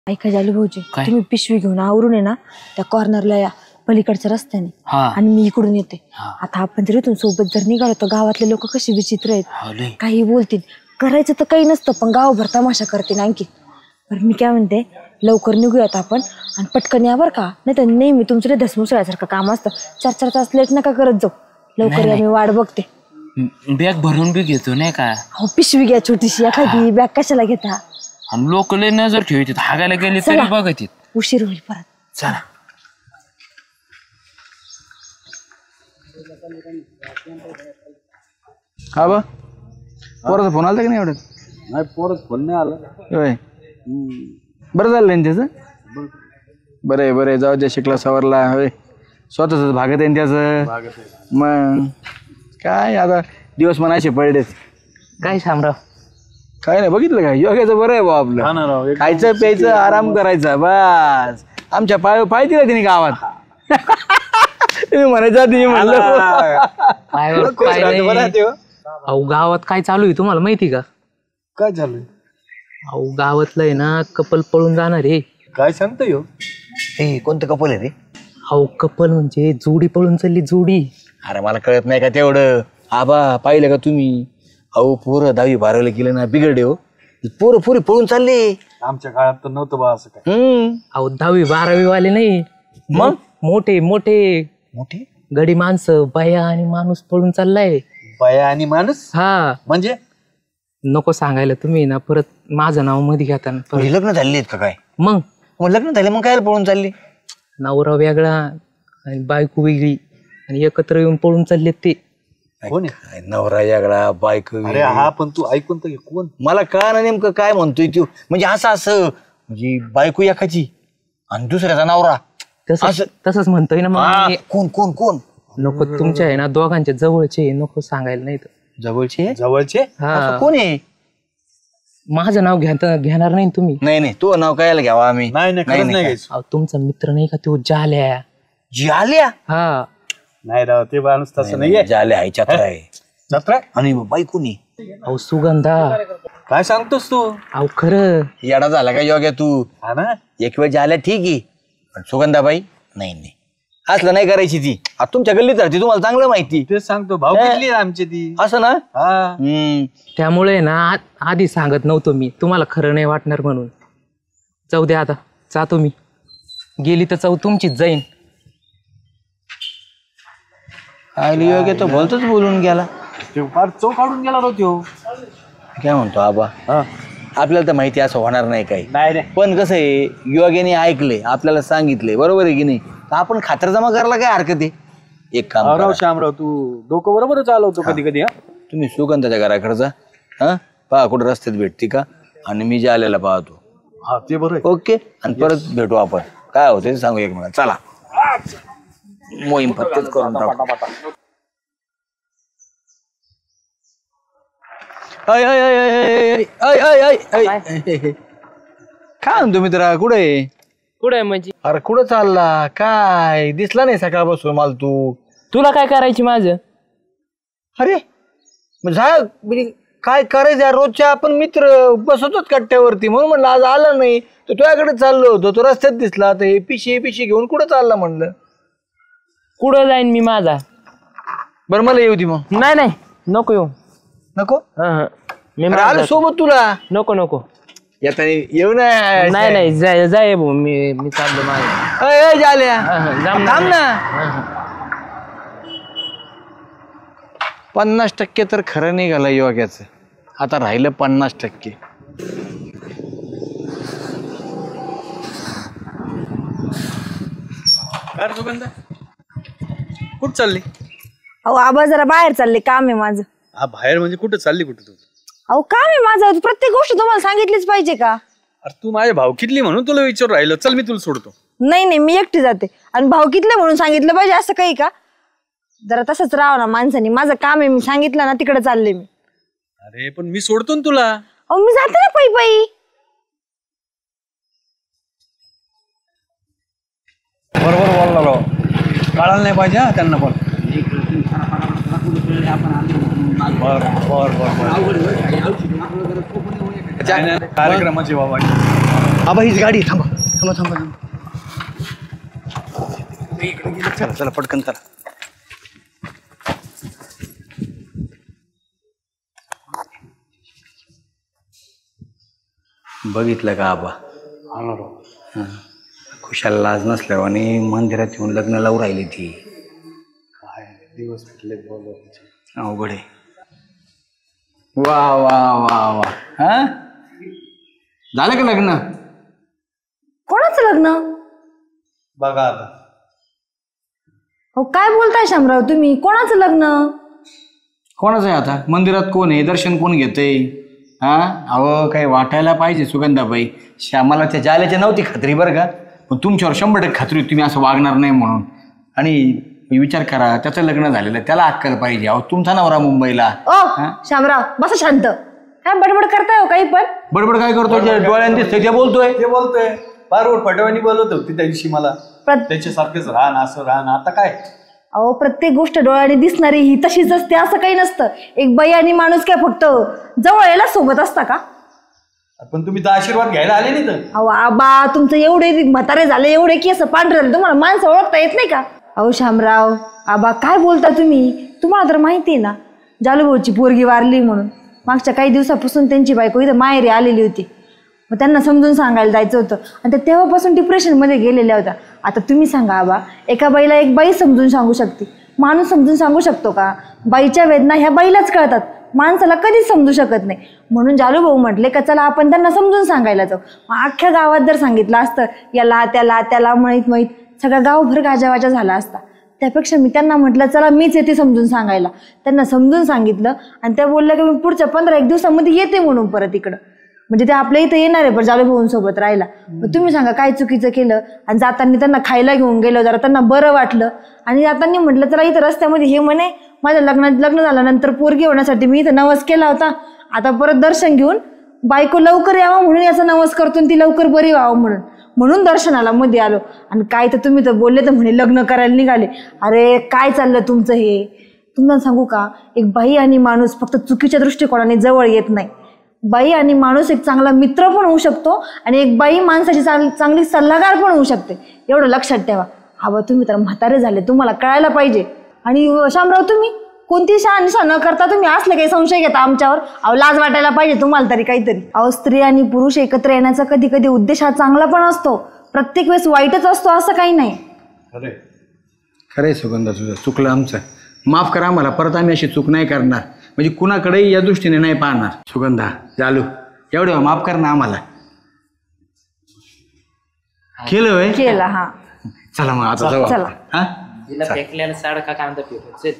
ऐका जालू भाऊजी, तुम्ही पिशवी घेऊन आवरून आहे ना त्या कॉर्नरला या पलीकडच्या रस्त्याने, आणि मी इकडून येते. आता आपण जर इथून सोबत जर निघालो तर गावातले लोक कशी विचित्र आहेत, काही बोलतील. करायचं तर काही नसतं पण गावभर तमाशा करतील आणखी. पण मी काय म्हणते, लवकर निघूयात आपण आणि पटकन या बरं का, नाही तर नेहमी तुमचं धसमुसळ्यासारखं काम असतं. 4-4 तास लेट नका करत जाऊ. लवकर या, मी वाट बघते. बॅग भरून बी घेतो नाही का. हो पिशवी घ्या छोटीशी एखादी. बॅग कशाला घेता. लोक लय नजर ठेवतात, हागायला गेले तरी बघत. उशीर होईल परत. चला. हा बा पोराचा फोन आला का नाही एवढ्यात? नाही पोरच फोन नाही आला. होय बरं झालं ना त्याचं. बरं आहे बरं आहे, जाऊ द्या, शिकला सवरला. होय स्वतःच भागत आहे त्याचं. मग काय आता दिवस म्हणायचे पडलेत. काय शामराव, काय नाही बघितलं काय योग्याचं बरं आहे बा आपलं. खायचं प्यायचं आराम करायचा बस. आमच्या पाय दिला तिने गावात. तुम्ही म्हणायचं तुम्ही म्हणलं. अहो गावात काय चालू आहे तुम्हाला माहिती का? काय झालं? अहो गावातलं आहे ना कपल पळून जाणार आहे. काय सांगतो यो? ते कोणतं कपल आहे रे? अहो कपल म्हणजे जोडी पळून चालली, जोडी. अरे मला कळत नाही का तेवढं. आबा पाहिलं का तुम्ही? अहो पोरं 10वी 12वीला गेलं ना बिघडे हो. पोरं पुरी पळून चालले. आमच्या काळात तर नव्हतं बा असं काय. अहो 10वी 12वी वाले नाही, मग मोठे मोठे मोठे गडी माणसं, बाया आणि माणूस पळून चाललाय. बाया आणि माणूस हा म्हणजे? नको सांगायला तुम्ही ना, परत माझं नाव मध्ये घेता. लग्न झालेली आहेत का काय? मग लग्न झाले मग काय पळून चालले? नवरा वेगळा आणि बायको वेगळी आणि एकत्र येऊन पळून चालले ते. कोण आहे? नवरा यागळा बायको. अरे हा पण तू ऐकून तर घे, कोण? मला कळा नेमकं काय म्हणतोय तू. म्हणजे असं म्हणजे बायको एकाची आणि दुसऱ्याचा नवरा तसंच म्हणतोय ना. मग कोण कोण कोण? नको तुमच्या आहे ना दोघांच्या जवळचे, नको सांगायला. नाही तर जवळचे जवळचे हा कोण आहे? माझं नाव घेणार नाही तुम्ही. नाही नाही तो नाव कायला घ्यावा आम्ही. नाही खरंच नाही घ्यायचं. अहो तुमचा मित्र नाही का तो जाल्या? जाल्या? हा नाही राव, ते माणूस तसं नाहीये. जाल्या आहे, छत्र आहे. जत्रा आणि बायको नाही. अहो सुगंधा. काय सांगतोस तू? अहो खरं येडा झाला का योग्य तू? हा ना, एक वेळ जाल्या ठीक आहे पण सुगंधाबाई नाही नाही असलं नाही करायची ती. आता तुमच्या गल्लीत राहते, तुम्हाला चांगलं माहिती. तेच सांगतो, भाऊ किती आमची ती. असं ना? हा त्यामुळे ना आधी सांगत नव्हतो मी, तुम्हाला खरं नाही वाटणार म्हणून. जाऊ द्या आता, जातो मी. गेली तर चव तुमचीच जाईन. आली योग्य तो भलतच बोलून गेला. ते फार चौ काढून गेला तो त्यो. काय म्हणतो आबा? आपल्याला तर माहिती असं होणार नाही काही. नाही रे, पण कसं आहे, योग्याने ऐकले, आपल्याला सांगितले, बरोबर आहे की नाही? तर आपण खातरजमा करायला काय हरकत आहे? एक काम करा. राव श्यामराव, तू डोकं बरोबर चालवतो कधी कधी. हा तुम्ही सुगंधाच्या घराकडे जा. हा पहा कुठं रस्त्यात भेटते का, आणि मी जे आलेला पाहतो. हा ते बरोबर. ओके, आणि परत भेटू आपण. काय होतं ते सांगू एक मिनिट. चला मोहीम पत्तेच करून टाकू. काय म्हणतो मित्रा, कुठे आहे? कुठे म्हणजे? अरे कुठं चालला? काय दिसला नाही सकाळपासून मला तू. तुला काय करायची माझं? अरे म्हणजे काय करायचं? रोजच्या आपण मित्र बसवतोच कट्ट्यावरती, म्हणून म्हणलं आज आला नाही तर तुझ्याकडे चाललो होतो. तो रस्त्यात दिसला, तर हे पिशी घेऊन कुठं चालला म्हणलं. कुठं जाईन मी माझा? बरं मला येऊ दे मग. नाही नको येऊ. नको? मी आलो सोबत तुला. नको येता येऊ ना. नाही जाय भाऊ, मी चाललो माझं. झाल्या थांब ना. 50% तर खरं निघालं योग्याचं. आता राहिलं 50%. कुठं चालली? अहो आबा जरा बाहेर चालले, काम आहे माझं. हा बाहेर म्हणजे कुठं चालली? कुठं तू? अहो काम आहे माझं, प्रत्येक गोष्ट तुम्हाला सांगितलीच पाहिजे का? अरे तू माझ्या भाऊ कितली म्हणून तुला विचारून राहिलं. चल मी तुला सोडतो. नाही मी एकटी जाते. आणि भाऊ कितले म्हणून सांगितलं पाहिजे असं काही का? जरा तसंच राहा ना माणसानी. माझं काम आहे, मी सांगितलं ना तिकडे चालले मी. अरे पण मी सोडतो ना तुला. अहो मी जाते ना पायी. बरोबर बोलला, कळायला नाही पाहिजे त्यांना पण. बर कार्यक्रमाची बाबा आबा हीच गाडी आहे. थांबा थांबा थांबा थांबा इकडे गेलं. चला चला पटकन चला. बघितलं का आबा खुशाल लाज नसल्यावर आणि मंदिरात येऊन लग्न लावून राहिली ती. काय दिवस कुठले अवघड आहे. वा वा वा वा हा झालं का लग्न? कोणाचं लग्न? बघा आता हो काय बोलताय शामराव तुम्ही? कोणाचं लग्न? कोणाचं आहे आता? मंदिरात कोण आहे? दर्शन कोण घेतंय? हा अहो काही वाटायला पाहिजे सुगंधाबाई. श्यामाला त्या जाल्याची नव्हती खात्री बरं का, पण तुमच्यावर 100% खात्री होती तुम्ही असं वागणार नाही म्हणून. आणि विचार करा त्याचं लग्न झालेलं त्याला अक्कल पाहिजे. अहो तुमचा नवरा मुंबईला. ओ शामराव बसा शांत. काय बडबड करताय हो काही पण? बडबड काय करतो? डोळ्याने दिसतंय ते बोलतोय. ते बोलतोय पारवर पटवानी बोलत होती त्या दिवशी मला त्याच्यासारखेच राहण असं राहण. आता काय अहो प्रत्येक गोष्ट डोळ्याने दिसणारी ही तशीच असते असं काही नसतं. एक बाई आणि माणूस काय फक्त जवळ यायला सोबत असता का? पण तुम्ही तर आशीर्वाद घ्यायला आले नाही तर. अहो आबा तुमचं एवढे म्हातारे झाले एवढे केस पांढरे झाले तुम्हाला माणसं ओळखता येत नाही का? अहो शामराव आबा काय बोलता तुम्ही? तुम्हाला तर माहिती आहे ना जालूभाऊची पोरगी वारली म्हणून. मागच्या काही दिवसापासून त्यांची बायको इथं माहेरी आलेली होती. मग त्यांना समजून सांगायला जायचं होतं आणि त्या तेव्हापासून डिप्रेशनमध्ये गेलेल्या होत्या. आता तुम्ही सांगा आबा एका बाईला एक बाई समजून सांगू शकते, माणूस समजून सांगू शकतो का? बाईच्या वेदना ह्या बाईलाच कळतात, माणसाला कधीच समजू शकत नाही. म्हणून जालूभाऊ म्हटले का चला आपण त्यांना समजून सांगायला जाऊ. मग अख्ख्या गावात जर सांगितलं असतं याला त्याला त्याला माहीत माहीत सगळा गावभर गाजावाजा झाला असता. त्यापेक्षा मी त्यांना म्हटलं चला मीच येते समजून सांगायला. त्यांना समजून सांगितलं आणि त्या बोलल्या की मी पुढच्या 15-1 दिवसामध्ये येते म्हणून परत इकडं. म्हणजे ते आपल्या इथं येणार आहे पण जालूभाऊंसोबत राहायला. मग तुम्ही सांगा काय चुकीचं केलं? आणि जाताना त्यांना खायला घेऊन गेलो, जरा त्यांना बरं वाटलं आणि जाताना म्हटलं चला इथं रस्त्यामध्ये हे म्हणे माझ्या लग्न झाल्यानंतर पोरगी होण्यासाठी मी इथं नवस केला होता, आता परत दर्शन घेऊन बायको लवकर यावं म्हणून याचा नवस करतो ती लवकर बरी व्हावं म्हणून दर्शनाला मध्ये आलो. आणि काय तर तुम्ही तर बोलले तर म्हणे लग्न करायला निघाले. अरे काय चाललं तुमचं हे? तुम्हाला सांगू का एक बाई आणि माणूस फक्त चुकीच्या दृष्टिकोनाने जवळ येत नाही. बाई आणि माणूस एक चांगला मित्र पण होऊ शकतो आणि एक बाई माणसाची चांगली सल्लागार पण होऊ शकते. एवढं लक्षात ठेवा. हवं तुम्ही तर म्हातारे झाले तुम्हाला कळायला पाहिजे. आणि शामराव तुम्ही कोणती शहानिशा न करता तुम्ही असले काही संशय घेता आमच्यावर? अहो लाज वाटायला पाहिजे तुम्हाला तरी काहीतरी. अहो स्त्री आणि पुरुष एकत्र येण्याचा कधी कधी उद्देश हा चांगला पण असतो, प्रत्येक वेळेस वाईटच असतो असं काही नाही. खरंय सुगंधा तुझं चुकलं आमचं. माफ करा आम्हाला, परत आम्ही अशी चूक नाही करणार. म्हणजे कुणाकडेही या दृष्टीने नाही पाहणार. सुगंधा जालू एवढं माफ कर ना आम्हाला. केलं हा चला मग आता जाऊ. चला. हा तिला फेकलेला साडका कांदा पितो.